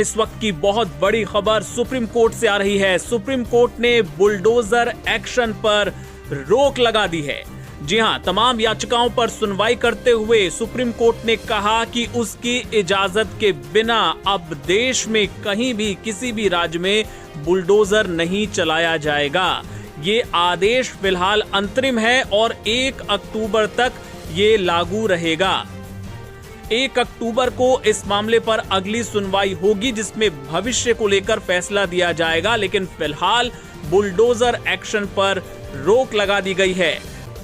इस वक्त की बहुत बड़ी खबर सुप्रीम कोर्ट से आ रही है। सुप्रीम कोर्ट ने बुलडोजर एक्शन पर रोक लगा दी है। जी हां, तमाम याचिकाओं पर सुनवाई करते हुए सुप्रीम कोर्ट ने कहा कि उसकी इजाजत के बिना अब देश में कहीं भी किसी भी राज्य में बुलडोजर नहीं चलाया जाएगा। ये आदेश फिलहाल अंतरिम है और 1 अक्टूबर तक ये लागू रहेगा। 1 अक्टूबर को इस मामले पर अगली सुनवाई होगी, जिसमें भविष्य को लेकर फैसला दिया जाएगा। लेकिन फिलहाल बुलडोजर एक्शन पर रोक लगा दी गई है।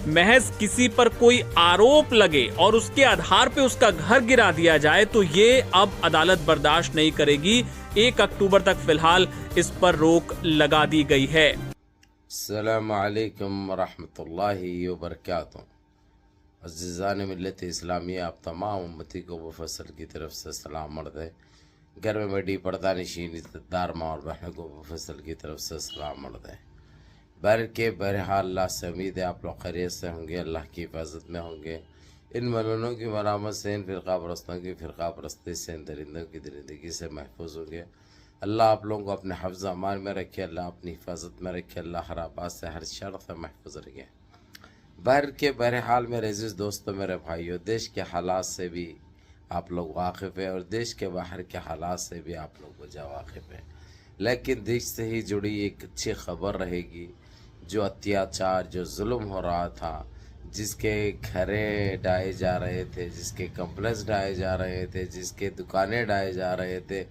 महज किसी पर कोई आरोप लगे और उसके आधार पे उसका घर गिरा दिया जाए तो ये अब अदालत बर्दाश्त नहीं करेगी। 1 अक्टूबर तक फिलहाल इस पर रोक लगा दी गई है। अस्सलामु अलैकुम वरहमतुल्लाहि वबरकातुहू। अज़ीज़ान मिल्लत इस्लामी, आप तमाम उम्मती को मुफस्सल की तरफ से सलाम अर्ज़ है। घर में बैठी पर्दा नशीन इज़्ज़तदार माँ और बहनों को मुफस्सल की तरफ से सलाम अर्ज़ है। बहरहाल अल्लाह से उम्मीद है आप लोग खैरियत से होंगे, अल्लाह की हिफाजत में होंगे। इन मलूनों की मरामत से, इन फ़िरक़ा परस्तों की फ़िरक़ा परस्ती से, इन दरिंदों की दरिंदगी से महफूज होंगे। अल्लाह आप लोगों को अपने हफ्ज़ अमान में रखे, अल्लाह अपनी हिफाजत में रखे, अल्लाह हर आबाद से, हर शर से महफूज रखे। बहरहाल मेरे अज़ीज़ दोस्तों, मेरे भाइयों, देश के हालात से भी आप लोग वाकिफ़ हैं और देश के बाहर के हालात से भी आप लोग वजह वाकिफ़ हैं। लेकिन देश से ही जुड़ी एक अच्छी ख़बर रहेगी। जो अत्याचार, जो जुल्म हो रहा था, जिसके घरें डाहे जा रहे थे, जिसके कम्प्लेक्स डाहे जा रहे थे, जिसके दुकानें डाहे जा रहे थे,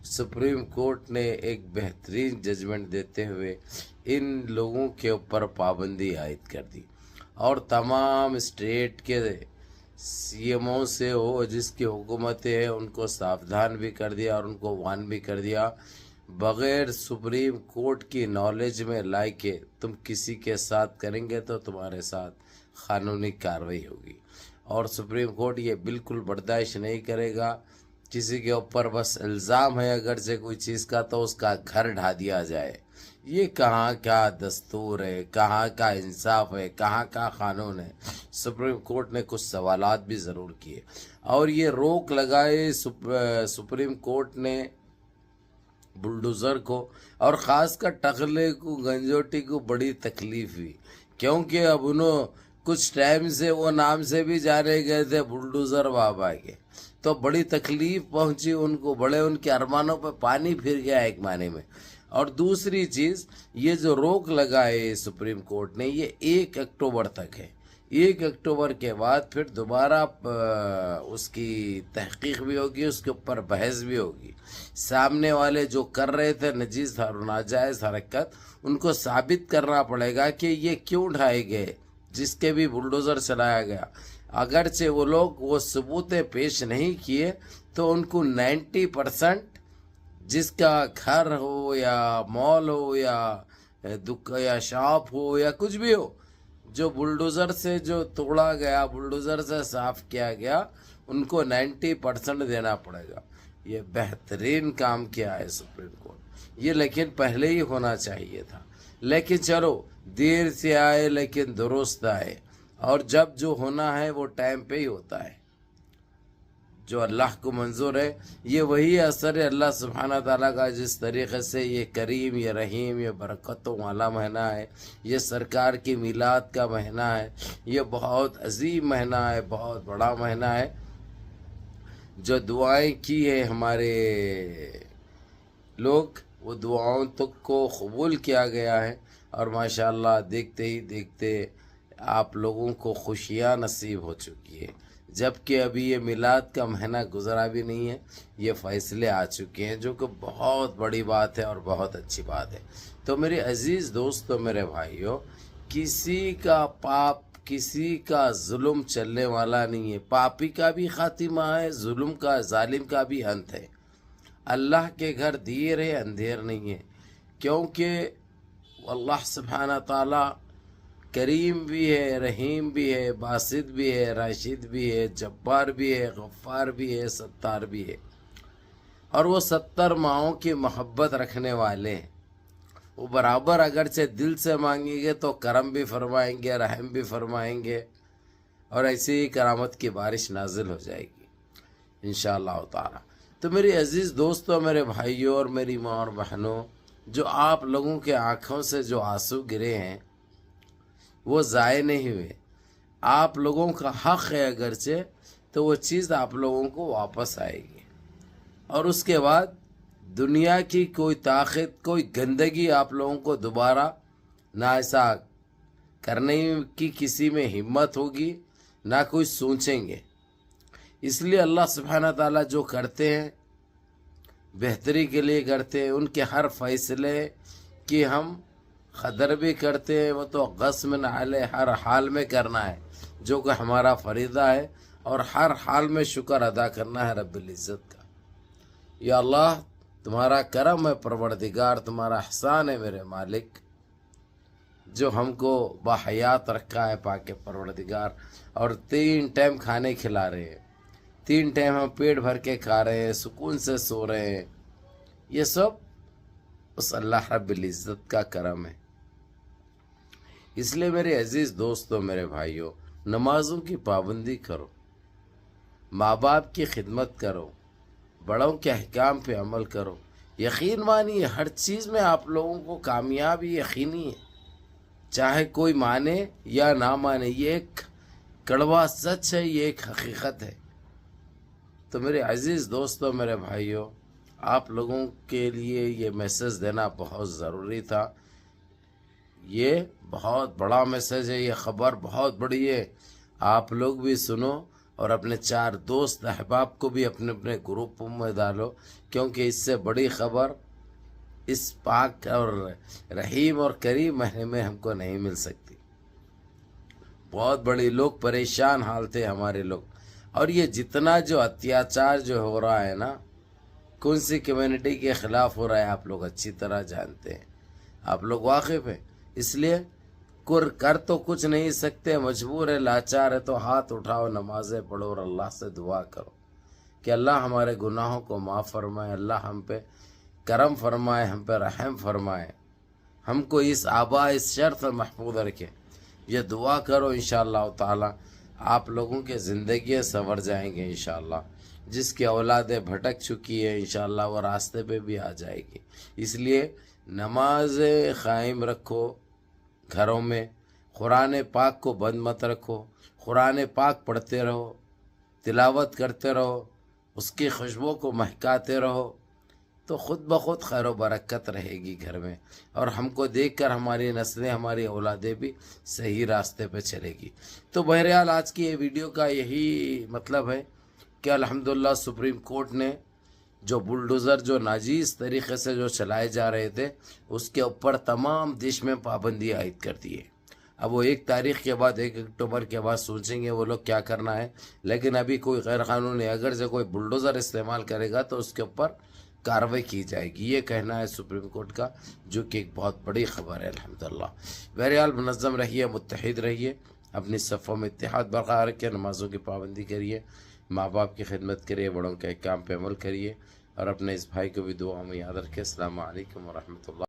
सुप्रीम कोर्ट ने एक बेहतरीन जजमेंट देते हुए इन लोगों के ऊपर पाबंदी आयद कर दी और तमाम स्टेट के सीएमओ से हो जिसकी हुकूमतें हैं उनको सावधान भी कर दिया और उनको वार्न भी कर दिया, बग़ैर सुप्रीम कोर्ट की नॉलेज में लाई के तुम किसी के साथ करेंगे तो तुम्हारे साथ क़ानूनी कार्रवाई होगी। और सुप्रीम कोर्ट ये बिल्कुल बर्दाश्त नहीं करेगा। किसी के ऊपर बस इल्ज़ाम है अगर से कोई चीज़ का तो उसका घर ढा दिया जाए। ये कहाँ का दस्तूर है, कहाँ का इंसाफ है, कहाँ का क़ानून है। सुप्रीम कोर्ट ने कुछ सवालात भी ज़रूर किए और ये रोक लगाए सुप्रीम कोर्ट ने बुलडोज़र को, और ख़ास कर टखले को, गंजोटी को बड़ी तकलीफ़ हुई, क्योंकि अब उन्होंने कुछ टाइम से वो नाम से भी जाने गए थे बुलडोज़र बाबा के, तो बड़ी तकलीफ़ पहुंची उनको, बड़े उनके अरमानों पर पानी फिर गया एक माने में। और दूसरी चीज़, ये जो रोक लगाए सुप्रीम कोर्ट ने, ये 1 अक्टूबर तक है। 1 अक्टूबर के बाद फिर दोबारा उसकी तहकीक भी होगी, उसके ऊपर बहस भी होगी। सामने वाले जो कर रहे थे नजीज और नाजायज़ हरकत, उनको साबित करना पड़ेगा कि ये क्यों ढाए गए, जिसके भी बुलडोज़र चलाया गया। अगरचे वो लोग वो सबूतें पेश नहीं किए तो उनको 90% जिसका घर हो या मॉल हो या शॉप हो या कुछ भी हो, जो बुलडोज़र से जो तोड़ा गया, बुलडोज़र से साफ़ किया गया, उनको 90% देना पड़ेगा। ये बेहतरीन काम किया है सुप्रीम कोर्ट ये, लेकिन पहले ही होना चाहिए था। लेकिन चलो, देर से आए लेकिन दुरुस्त आए, और जब जो होना है वो टाइम पे ही होता है। जो अल्लाह को मंजूर है ये वही असर है अल्लाह सुब्हाना ताला का। जिस तरीक़े से ये करीम, ये रहीम, ये बरकतों वाला महीना है, ये सरकार की मिलाद का महीना है, ये बहुत अजीम महीना है, बहुत बड़ा महीना है। जो दुआएं की है हमारे लोग, वो दुआओं तक को कबूल किया गया है और माशाअल्लाह देखते ही देखते आप लोगों को खुशियाँ नसीब हो चुकी है। जबकि अभी ये मिलाद का महीना गुजरा भी नहीं है, ये फ़ैसले आ चुके हैं, जो कि बहुत बड़ी बात है और बहुत अच्छी बात है। तो मेरे अज़ीज़ दोस्तों, मेरे भाइयों, किसी का पाप, किसी का जुल्म चलने वाला नहीं है। पापी का भी खातिमा है, जुल्म का, जालिम का भी अंत है। अल्लाह के घर देर है, अंधेर नहीं है, क्योंकि अल्लाह सुब्हाना ताला करीम भी है, रहीम भी है, बासित भी है, राशिद भी है, जब्बार भी है, गफ़्फ़ार भी है, सत्तार भी है। और वो 70 माओं की मोहब्बत रखने वाले हैं। वो बराबर अगरचे दिल से मांगेंगे तो करम भी फरमाएंगे, रहम भी फरमाएंगे, और ऐसे ही करामत की बारिश नाजिल हो जाएगी इंशाअल्लाह ताला। تو میری عزیز دوستوں، میرے بھائیوں اور میری ماں اور بہنوں، جو آپ لوگوں کے آنکھوں سے جو آنسو گرے ہیں وہ ضائع نہیں ہوئے. آپ لوگوں کا حق ہے اگرچہ، تو وہ چیز آپ لوگوں کو واپس آئے گی. اور اس کے بعد دنیا کی کوئی طاقت، کوئی گندگی آپ لوگوں کو دوبارہ نہ ایسا کرنے کی کسی میں ہمت ہوگی، نہ کوئی سوچیں گے. اس لیے اللہ سبحانہ تعالیٰ جو کرتے ہیں بہتری کے لیے کرتے ہیں. ان کے ہر فیصلے کی ہم قدر بھی کرتے ہیں. وہ تو غصب علیہ ہر حال میں کرنا ہے جو کہ ہمارا فریضہ ہے، اور ہر حال میں شکر ادا کرنا ہے رب العزت کا. یا اللہ تمہارا کرم ہے پروردگار، تمہارا احسان ہے میرے مالک، جو ہم کو باحیات رکھا ہے پاک پروردگار، اور 3 ٹائم کھانے کھلا رہے ہیں، 3 ٹائم ہم پیٹ بھر کے کھا رہے ہیں، سکون سے سو رہے ہیں. یہ سب اس اللہ رب العزت کا کرم ہے. اس لیے میرے عزیز دوستوں، میرے بھائیوں، نمازوں کی پابندی کرو، ماں باپ کی خدمت کرو، بڑوں کے احکام پہ عمل کرو. یقین مانیے ہر چیز میں آپ لوگوں کو کامیابی یقینی ہے، چاہے کوئی مانے یا نہ مانے. یہ ایک کڑوا سچ ہے، یہ ایک حقیقت ہے. تو میرے عزیز دوستوں، میرے بھائیوں، آپ لوگوں کے لیے یہ میسج دینا بہت ضروری تھا. یہ بہت بڑا میسج ہے، یہ خبر بہت بڑی ہے. آپ لوگ بھی سنو اور اپنے 4 دوست احباب کو بھی اپنے اپنے گروپوں میں ڈالو، کیونکہ اس سے بڑی خبر اس پاک اور رحیم اور کریم مہینے میں ہم کو نہیں مل سکتی. بہت بڑی لوگ پریشان حال تھے ہمارے لوگ. اور یہ جتنا جو اتیاچار جو ہو رہا ہے نا، کون سی کمیونٹی کے خلاف ہو رہا ہے، آپ لوگ اچھی طرح جانتے ہیں، آپ لوگ واقف ہیں. اس لیے کر تو کچھ نہیں سکتے، مجبور ہے، لاچار ہے، تو ہاتھ اٹھاؤ، نمازیں پڑھو اور اللہ سے دعا کرو کہ اللہ ہمارے گناہوں کو معاف فرمائے، اللہ ہم پہ کرم فرمائے، ہم پہ رحم فرمائے، ہم کو اس آبا اس شرط محفوظ رکھے. یہ دعا کرو، انشاءاللہ تعالی آپ لوگوں کے زندگیاں سنور جائیں گے انشاءاللہ. جس کی اولادیں بھٹک چکی ہے انشاءاللہ وہ راستے پہ بھی آ جائے گی. اس لیے نماز قائم رکھو گھروں میں، قرآن پاک کو بند مت رکھو، قرآن پاک پڑھتے رہو، تلاوت کرتے رہو، اس کی خوشبو کو مہکاتے رہو، تو خود بخود خیر و برکت رہے گی گھر میں. اور ہم کو دیکھ کر ہماری نسلیں، ہماری اولادیں بھی صحیح راستے پہ چلے گی. تو بہرحال آج کی یہ ویڈیو کا یہی مطلب ہے کہ الحمدللہ سپریم کورٹ نے جو بلڈوزر جو ناجائز طریقے سے جو چلائے جا رہے تھے، اس کے اوپر تمام دیش میں پابندی عائد کر دی ہے. اب وہ 1 تاریخ کے بعد، 1 اکتوبر کے بعد سوچیں گے وہ لوگ کیا کرنا ہے. لیکن ابھی کوئی غیر قانونی اگر سے کوئی بلڈوزر استعمال کرے گا تو اس کے اوپر کارروائی کی جائے گی. یہ کہنا ہے سپریم کورٹ کا، جو کہ ایک بہت بڑی خبر ہے الحمدللہ. بہرحال منظم رہیے، متحد رہیے، اپنی صفوں میں اتحاد برقرار رکھیے، نمازوں کی پابندی کریے، ماں باپ کی خدمت کریے، بڑوں کے احکام پہ عمل کریے، اور اپنے اس بھائی کو بھی دعا میں یاد رکھیں. السلام علیکم ورحمۃ اللہ.